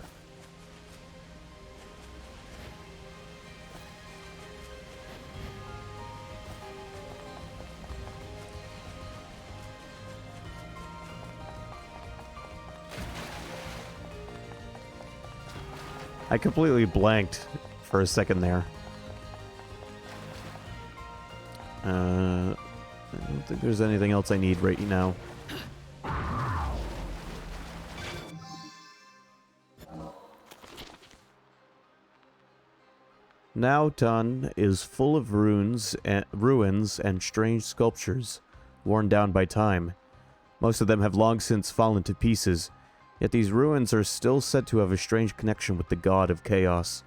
I completely blanked for a second there. I don't think there's anything else I need right now. Naotan is full of ruins and strange sculptures, worn down by time. Most of them have long since fallen to pieces, yet these ruins are still said to have a strange connection with the god of chaos.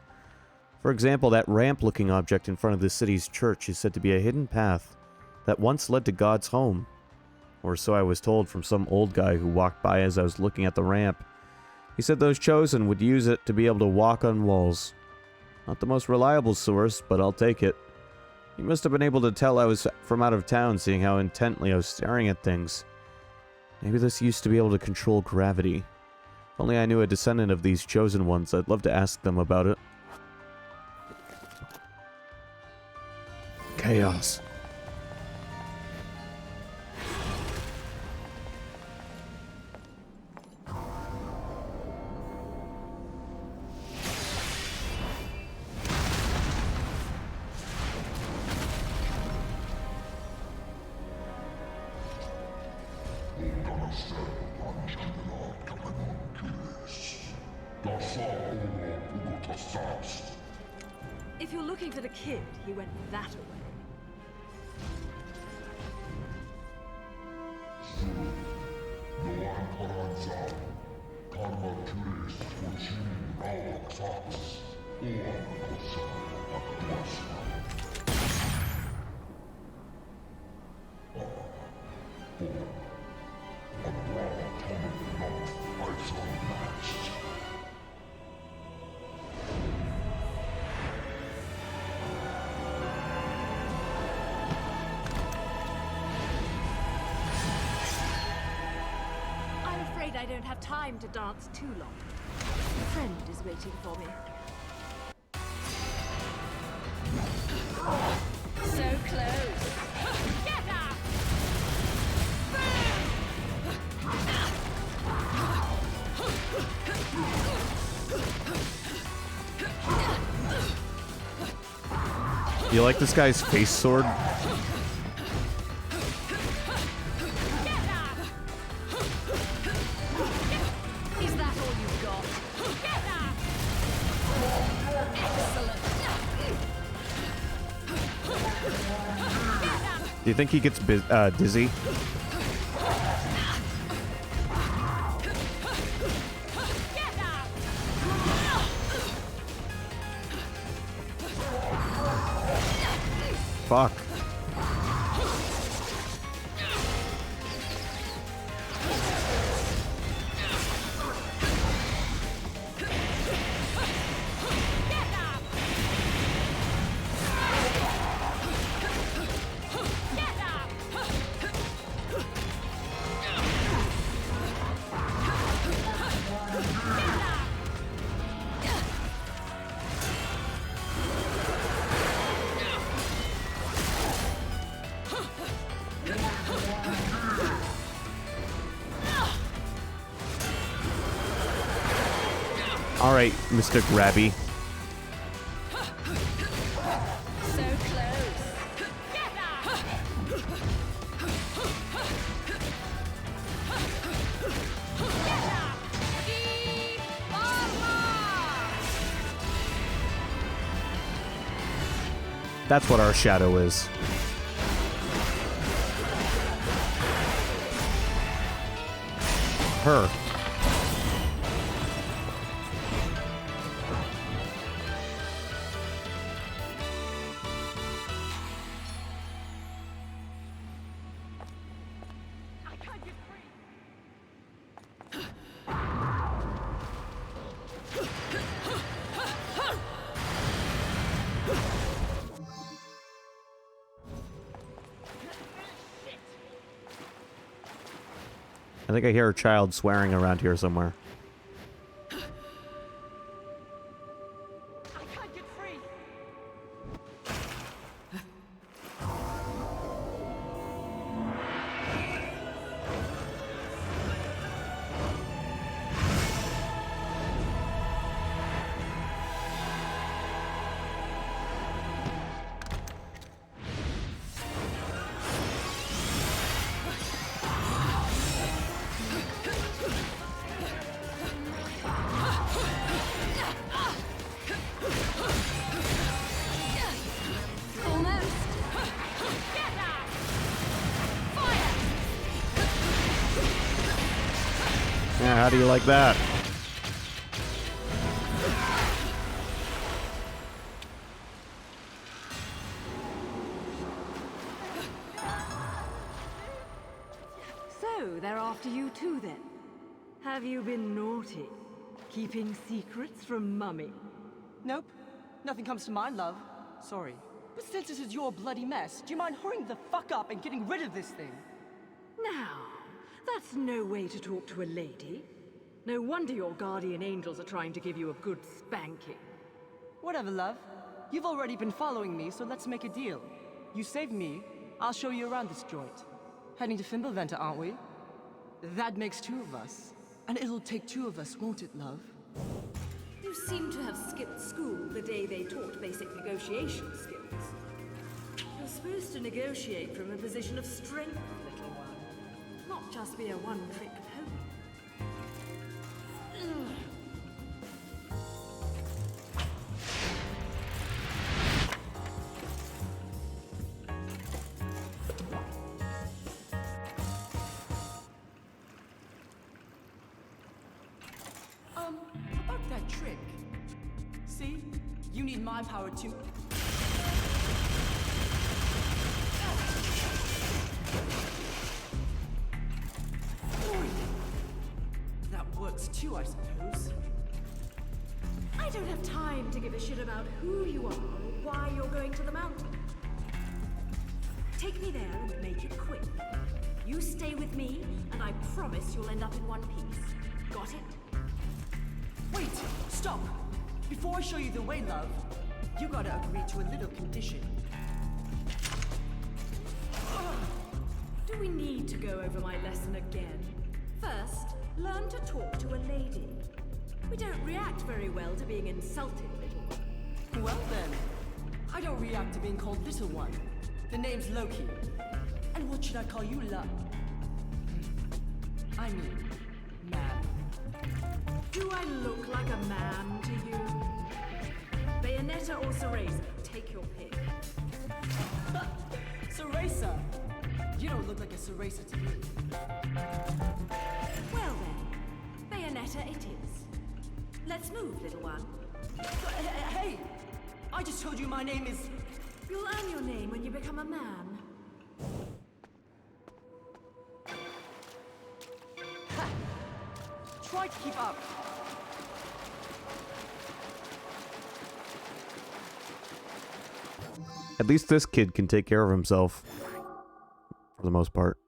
For example, that ramp-looking object in front of the city's church is said to be a hidden path that once led to God's home. Or so I was told from some old guy who walked by as I was looking at the ramp. He said those chosen would use it to be able to walk on walls. Not the most reliable source, but I'll take it. He must have been able to tell I was from out of town, seeing how intently I was staring at things. Maybe this used to be able to control gravity. If only I knew a descendant of these chosen ones, I'd love to ask them about it. Chaos. If you're looking for the kid, he went that way. I don't have time to dance too long. A friend is waiting for me. So close. Get up! You like this guy's face sword? Do you think he gets dizzy? Fuck. Alright, Mr. Grabby. So close. Get up! That's what our shadow is. Her. I think I hear a child swearing around here somewhere. I can't get free. How do you like that? So, they're after you too, then? Have you been naughty? Keeping secrets from Mummy? Nope. Nothing comes to mind, love. Sorry. But since this is your bloody mess, do you mind hurrying the fuck up and getting rid of this thing? Now, that's no way to talk to a lady. No wonder your guardian angels are trying to give you a good spanking. Whatever, love. You've already been following me, so let's make a deal. You save me, I'll show you around this joint. Heading to Fimbulventa, aren't we? That makes two of us. And it'll take two of us, won't it, love? You seem to have skipped school the day they taught basic negotiation skills. You're supposed to negotiate from a position of strength, little one. Not just be a one-trick pony. About that trick. See? You need my power to... That works too, I suppose. I don't have time to give a shit about who you are or why you're going to the mountain. Take me there and make it quick. You stay with me, and I promise you'll end up in one piece. Got it? Wait! Stop! Before I show you the way, love, you gotta agree to a little condition. Do we need to go over my lesson again? First, learn to talk to a lady. We don't react very well to being insulted, little one. Well then, I don't react to being called Little One. The name's Loki. And what should I call you, love? I mean, ma'am. Do I look like a ma'am to you? Bayonetta or Cereza? Take your pick. Cereza! You don't look like a Cereza to me. Well then, Bayonetta it is. Let's move, little one. Hey! I just told you my name is... You'll earn your name when you become a man. Ha! Try to keep up. At least this kid can take care of himself. For the most part.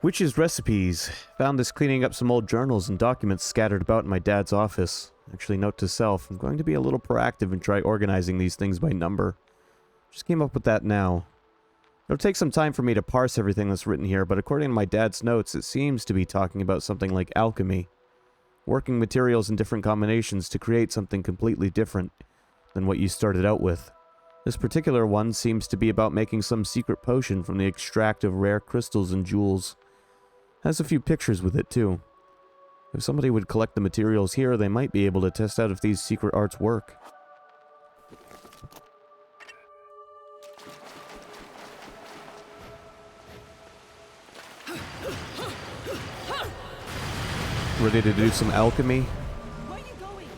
Witch's recipes. Found this cleaning up some old journals and documents scattered about in my dad's office. Actually, note to self, I'm going to be a little proactive and try organizing these things by number. Just came up with that now. It'll take some time for me to parse everything that's written here, but according to my dad's notes, it seems to be talking about something like alchemy. Working materials in different combinations to create something completely different than what you started out with. This particular one seems to be about making some secret potion from the extract of rare crystals and jewels. Has a few pictures with it too. If somebody would collect the materials here, they might be able to test out if these secret arts work. Ready to do some alchemy? Where are you going?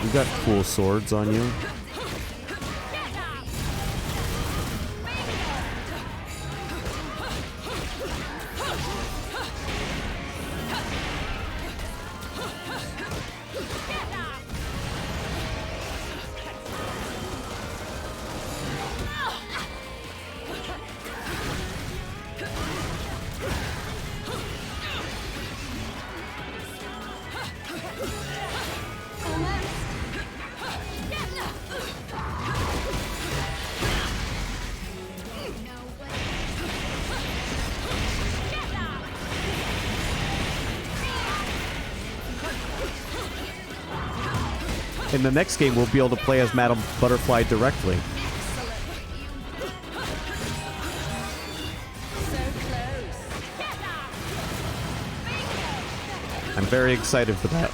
You got cool swords on you. in the next game, we'll be able to play as Madame Butterfly directly. I'm very excited for that.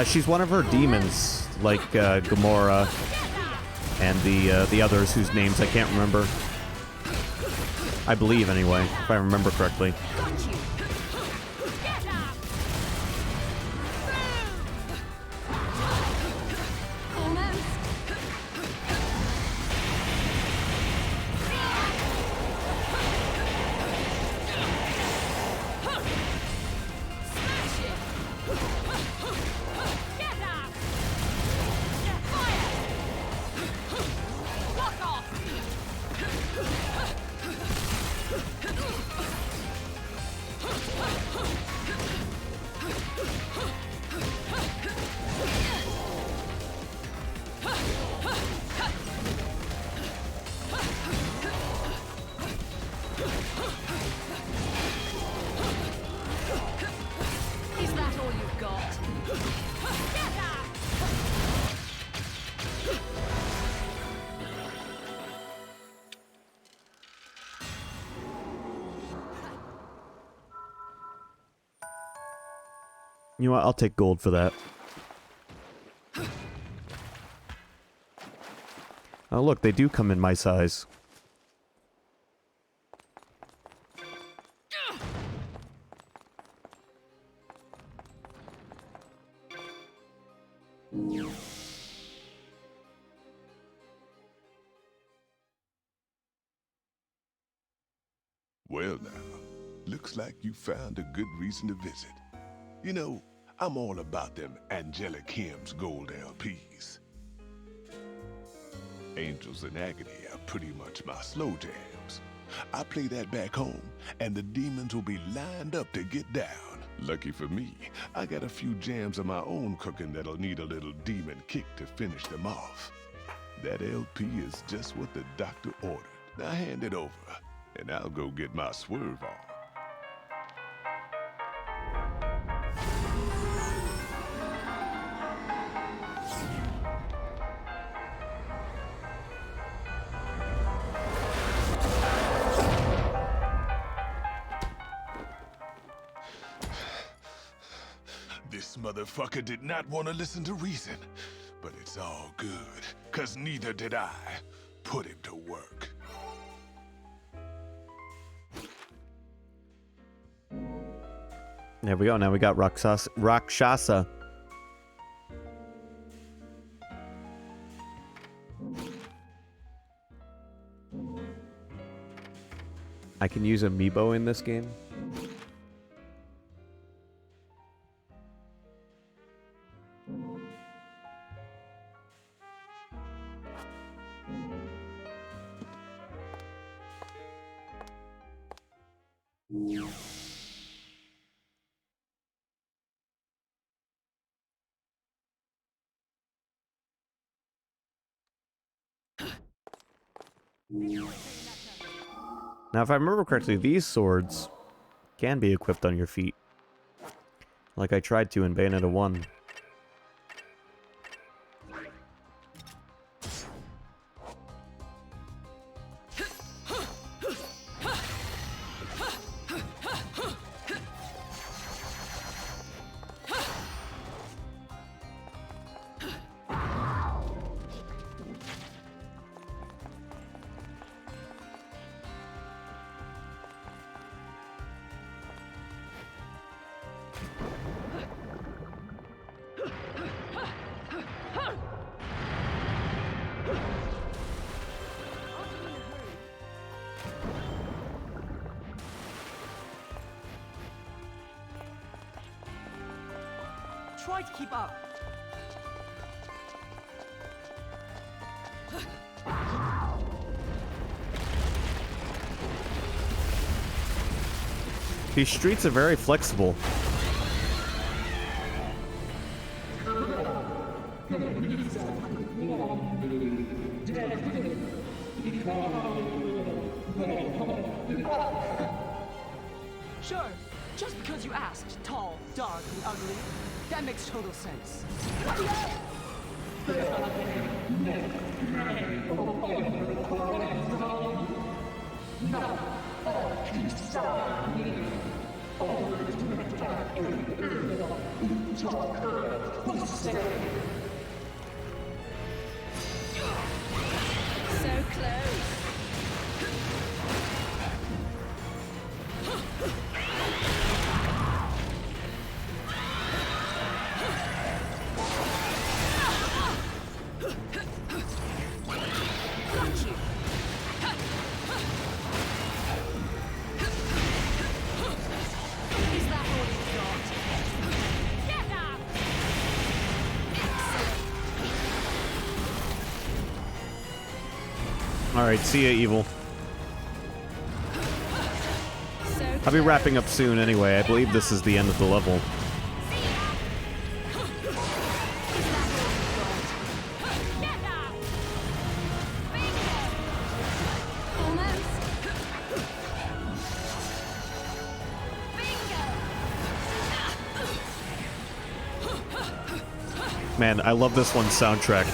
She's one of her demons, like Gamora and the others whose names I can't remember. I believe, anyway, if I remember correctly. You know what? I'll take gold for that. Oh, look, they do come in my size. Well now, looks like you found a good reason to visit. You know, I'm all about them Angelic Hymns Gold LPs. Angels in Agony are pretty much my slow jams. I play that back home, and the demons will be lined up to get down. Lucky for me, I got a few jams of my own cooking that'll need a little demon kick to finish them off. That LP is just what the doctor ordered. Now hand it over, and I'll go get my swerve on. This motherfucker did not want to listen to reason, but it's all good, 'cause neither did I. Put him to work. There we go. Now we got Rakshasa. I can use Amiibo in this game. Now, if I remember correctly, these swords can be equipped on your feet. Like I tried to in Bayonetta 1. Try to keep up. These streets are very flexible. Sure, just because you asked, tall, dark, and ugly, that makes total sense. So close. Got you. Is that all you've got? Get up! Excellent. Alright, see ya, evil. So I'll be wrapping up soon anyway. I believe this is the end of the level. Man, I love this one's soundtrack.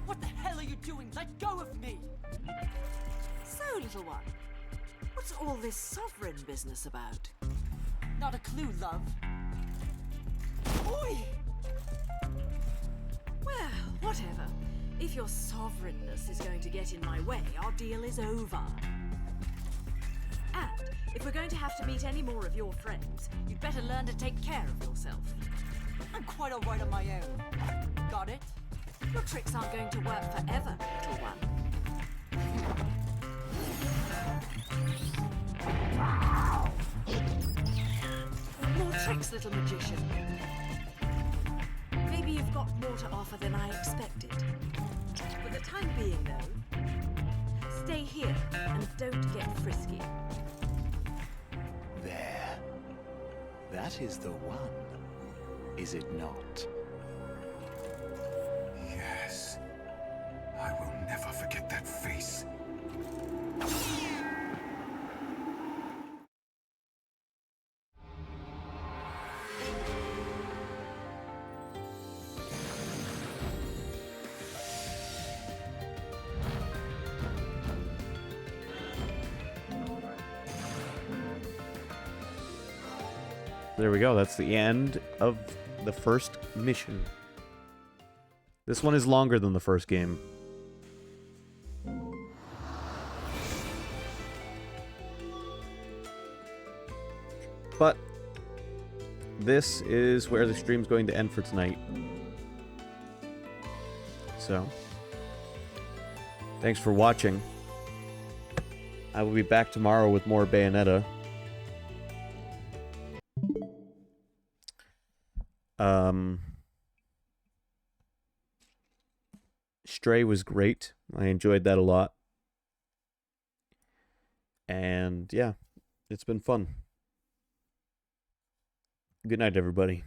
What the hell are you doing? Let go of me! So, little one, what's all this sovereign business about? Not a clue, love. Oi! Well, whatever. If your sovereignness is going to get in my way, our deal is over. And if we're going to have to meet any more of your friends, you'd better learn to take care of yourself. I'm quite alright on my own. Got it? Your tricks aren't going to work forever, little one. More tricks, little magician. Maybe you've got more to offer than I expected. For the time being, though, stay here and don't get frisky. There. That is the one, is it not? Yes. I will never forget that face. There we go. That's the end of the first mission. This one is longer than the first game. But this is where the stream's going to end for tonight. So, thanks for watching. I will be back tomorrow with more Bayonetta. Stray was great. I enjoyed that a lot. And yeah, it's been fun. Good night, everybody.